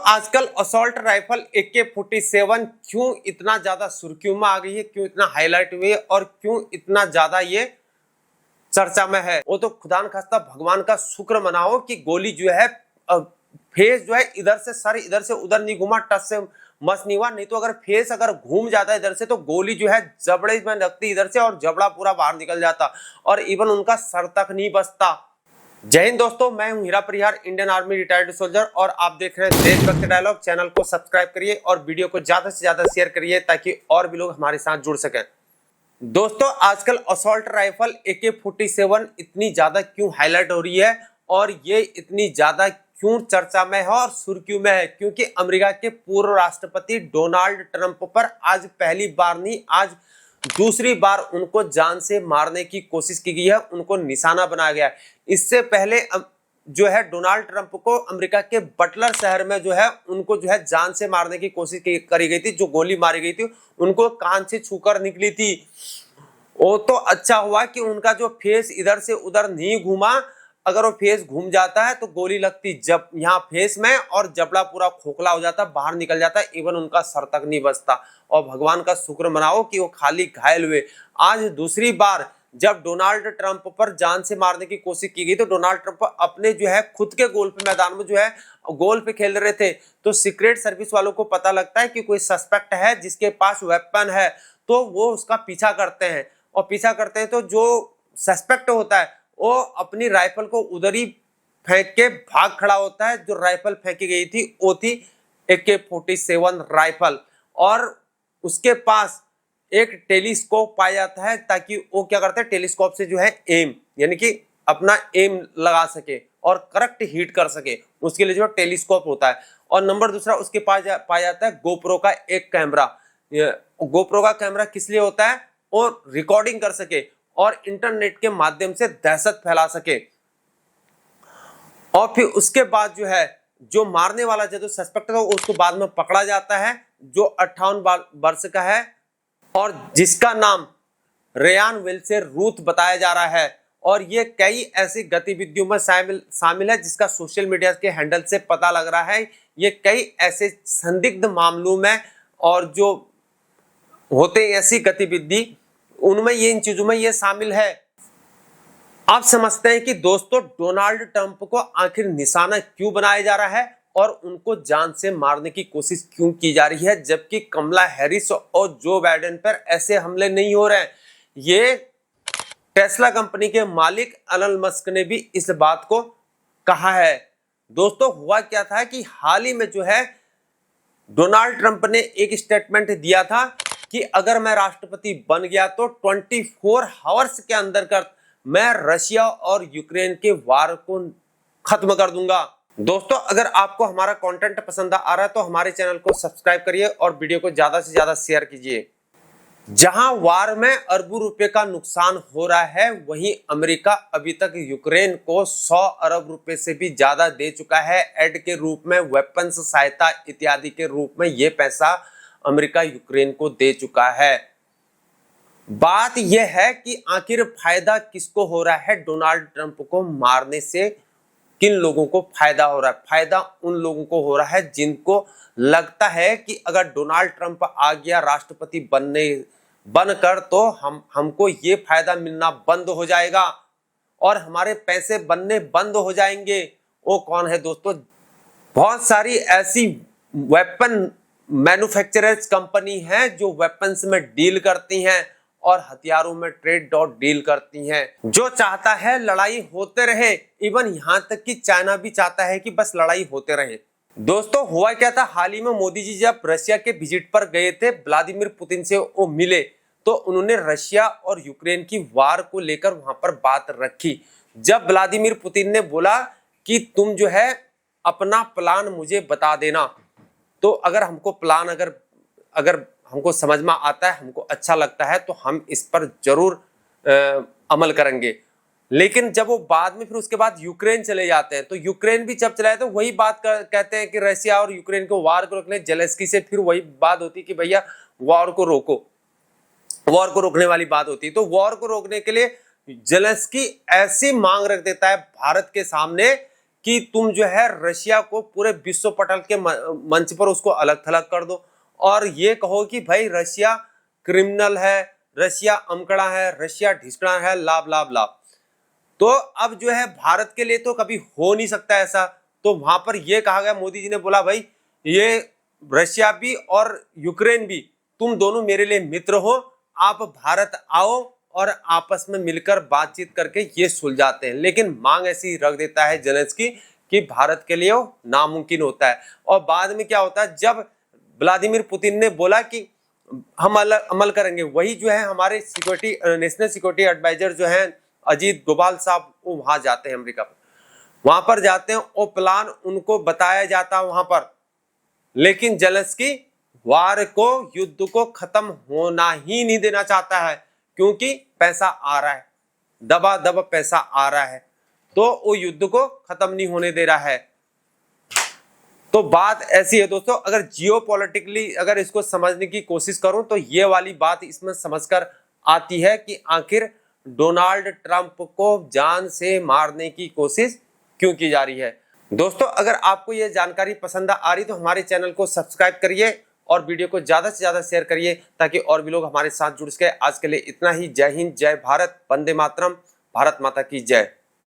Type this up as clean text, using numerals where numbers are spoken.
आजकल assault rifle AK-47 क्यों इतना ज्यादा सुर्खियों में आ गई है, क्यों इतना हाईलाइट हुई है और क्यों इतना ज्यादा ये चर्चा में है? वो तो खुदा न खास्ता भगवान का शुक्र मनाओ कि गोली जो है फेस जो है इधर से सर इधर से उधर नहीं घुमा, टच से मस नहीं हुआ। नहीं तो अगर फेस अगर घूम जाता इधर से तो गोली जो है जबड़े में लगती इधर से और जबड़ा पूरा बाहर निकल जाता और इवन उनका सर तक नहीं बचता। जय हिंद दोस्तों, मैं हूं हीरा परिहार, इंडियन आर्मी रिटायर्ड सोल्जर और आप देख रहे हैं देशभक्त डायलॉग। चैनल को सब्सक्राइब करिए और वीडियो को ज्यादा से ज्यादा शेयर करिए ताकि और भी लोग हमारे साथ जुड़ सकें। दोस्तों, आजकल असॉल्ट राइफल AK-47 इतनी ज्यादा क्यों हाईलाइट हो रही है और ये इतनी ज्यादा क्यों चर्चा में है और सुर्खियों में है? क्योंकि अमेरिका के पूर्व राष्ट्रपति डोनाल्ड ट्रंप पर आज पहली बार नहीं, आज दूसरी बार उनको जान से मारने की कोशिश की गई है, उनको निशाना बनाया गया है। इससे पहले जो है डोनाल्ड ट्रंप को अमेरिका के बटलर शहर में जो है उनको जो है जान से मारने की कोशिश करी गई थी। जो गोली मारी गई थी उनको कान से छूकर निकली थी। वो तो अच्छा हुआ कि उनका जो फेस इधर से उधर नहीं घूमा। अगर वो फेस घूम जाता है तो गोली लगती जब यहाँ फेस में और जबड़ा पूरा खोखला हो जाता, बाहर निकल जाता, इवन उनका सर तक नहीं बचता। और भगवान का शुक्र मनाओ कि वो खाली घायल हुए। आज दूसरी बार जब डोनाल्ड ट्रंप पर जान से मारने की कोशिश की गई तो डोनाल्ड ट्रंप अपने जो है खुद के गोल्फ मैदान में जो है गोल्फ खेल रहे थे, तो सीक्रेट सर्विस वालों को पता लगता है कि कोई सस्पेक्ट है जिसके पास वेपन है, तो वो उसका पीछा करते हैं। और पीछा करते हैं तो जो सस्पेक्ट होता है वो अपनी राइफल को उधर ही फेंक के भाग खड़ा होता है। जो राइफल फेंकी गई थी वो थी AK-47 राइफल, और उसके पास एक टेलीस्कोप पाया जाता है ताकि वो क्या करते हैं, टेलीस्कोप से जो है एम यानी कि अपना एम लगा सके और करेक्ट हिट कर सके, उसके लिए जो टेलीस्कोप होता है। और नंबर दूसरा उसके पास पाया जाता है गोप्रो का एक कैमरा। गोप्रो का कैमरा किस लिए होता है? और रिकॉर्डिंग कर सके और इंटरनेट के माध्यम से दहशत फैला सके। और फिर उसके बाद जो है जो मारने वाला जो सस्पेक्ट था उसको बाद में पकड़ा जाता है, जो 58 वर्ष का है और जिसका नाम रेयान विल्सन रूथ बताया जा रहा है। और ये कई ऐसी गतिविधियों में शामिल है जिसका सोशल मीडिया के हैंडल से पता लग रहा है। ये कई ऐसे संदिग्ध मामलों में और जो होते ऐसी गतिविधि उनमें ये इन चीजों में ये शामिल है। आप समझते हैं कि दोस्तों डोनाल्ड ट्रंप को आखिर निशाना क्यों बनाया जा रहा है और उनको जान से मारने की कोशिश क्यों की जा रही है, जबकि कमला हैरिस और जो बाइडेन पर ऐसे हमले नहीं हो रहे हैं। ये टेस्ला कंपनी के मालिक एलन मस्क ने भी इस बात को कहा है। दोस्तों, हुआ क्या था कि हाल ही में जो है डोनाल्ड ट्रंप ने एक स्टेटमेंट दिया था कि अगर मैं राष्ट्रपति बन गया तो 24 आवर्स के अंदर मैं रशिया और यूक्रेन के वार को खत्म कर दूंगा। दोस्तों, अगर आपको हमारा कंटेंट पसंद आ रहा है तो हमारे चैनल को सब्सक्राइब करिए और वीडियो को ज्यादा से ज्यादा शेयर कीजिए। जहां वार में अरबों रुपए का नुकसान हो रहा है, वहीं अमेरिका अभी तक यूक्रेन को 100 अरब रुपए से भी ज्यादा दे चुका है। एड के रूप में, वेपन्स सहायता इत्यादि के रूप में ये पैसा अमेरिका यूक्रेन को दे चुका है। बात यह है कि आखिर फायदा किसको हो रहा है डोनाल्ड ट्रंप को मारने से? किन लोगों को फायदा हो रहा है? फायदा उन लोगों को हो रहा है जिनको लगता है कि अगर डोनाल्ड ट्रंप आ गया राष्ट्रपति बनकर तो हमको ये फायदा मिलना बंद हो जाएगा और हमारे पैसे बनने बंद हो जाएंगे। वो कौन है दोस्तों? बहुत सारी ऐसी वेपन मैन्युफैक्चरर्स कंपनी हैं जो वेपन्स में डील करती हैं और हथियारों में ट्रेड और डील करती हैं। जो चाहता है लड़ाई होते रहे, इवन यहां तक कि चाइना भी चाहता है कि बस लड़ाई होते रहे। दोस्तों, हुआ क्या था, हाल ही में मोदी जी जब रशिया के विजिट पर गए थे, व्लादिमीर पुतिन से वो मिले तो उन्होंने रशिया और यूक्रेन की वार को लेकर वहां पर बात रखी। जब व्लादिमीर पुतिन ने बोला कि तुम जो है अपना प्लान मुझे बता देना, तो अगर हमको प्लान अगर हमको समझ में आता है, हमको अच्छा लगता है, तो हम इस पर जरूर अमल करेंगे। लेकिन जब वो बाद में फिर उसके बाद यूक्रेन चले जाते हैं, तो यूक्रेन भी जब चले जाते हैं वही बात कहते हैं कि रशिया और यूक्रेन को वार को रोकने। जेलेंस्की से फिर वही बात होती है कि भैया वॉर को रोको, वॉर को रोकने वाली बात होती है। तो वॉर को रोकने के लिए जेलेंस्की ऐसी मांग रख देता है भारत के सामने कि तुम जो है रशिया को पूरे विश्व पटल के मंच पर उसको अलग थलग कर दो और ये कहो कि भाई रशिया क्रिमिनल है, रशिया अमकड़ा है, रशिया ढिसकड़ा है, लाभ लाभ लाभ। तो अब जो है भारत के लिए तो कभी हो नहीं सकता ऐसा। तो वहां पर यह कहा गया, मोदी जी ने बोला भाई ये रशिया भी और यूक्रेन भी तुम दोनों मेरे लिए मित्र हो, आप भारत आओ और आपस में मिलकर बातचीत करके ये सुलझाते हैं। लेकिन मांग ऐसी रख देता है जेलेंस्की कि भारत के लिए वो नामुमकिन होता है। और बाद में क्या होता है, जब व्लादिमीर पुतिन ने बोला कि हम अमल करेंगे, वही जो है हमारे सिक्योरिटी नेशनल सिक्योरिटी एडवाइजर जो है अजीत डोभाल साहब, वो वहां जाते हैं अमेरिका पर, वहां पर जाते हैं, वो प्लान उनको बताया जाता है वहां पर। लेकिन जेलेंस्की वार को, युद्ध को खत्म होना ही नहीं देना चाहता है, क्योंकि पैसा आ रहा है, दबा दबा पैसा आ रहा है, तो वो युद्ध को खत्म नहीं होने दे रहा है। तो बात ऐसी है दोस्तों, अगर जियोपॉलिटिकली अगर इसको समझने की कोशिश करूं तो ये वाली बात इसमें समझकर आती है कि आखिर डोनाल्ड ट्रंप को जान से मारने की कोशिश क्यों की जा रही है। दोस्तों अगर आपको ये जानकारी पसंद आ रही तो हमारे चैनल को सब्सक्राइब करिए और वीडियो को ज्यादा से ज्यादा शेयर करिए ताकि और भी लोग हमारे साथ जुड़ सके। आज के लिए इतना ही। जय हिंद, जय भारत, वंदे मातरम, भारत माता की जय।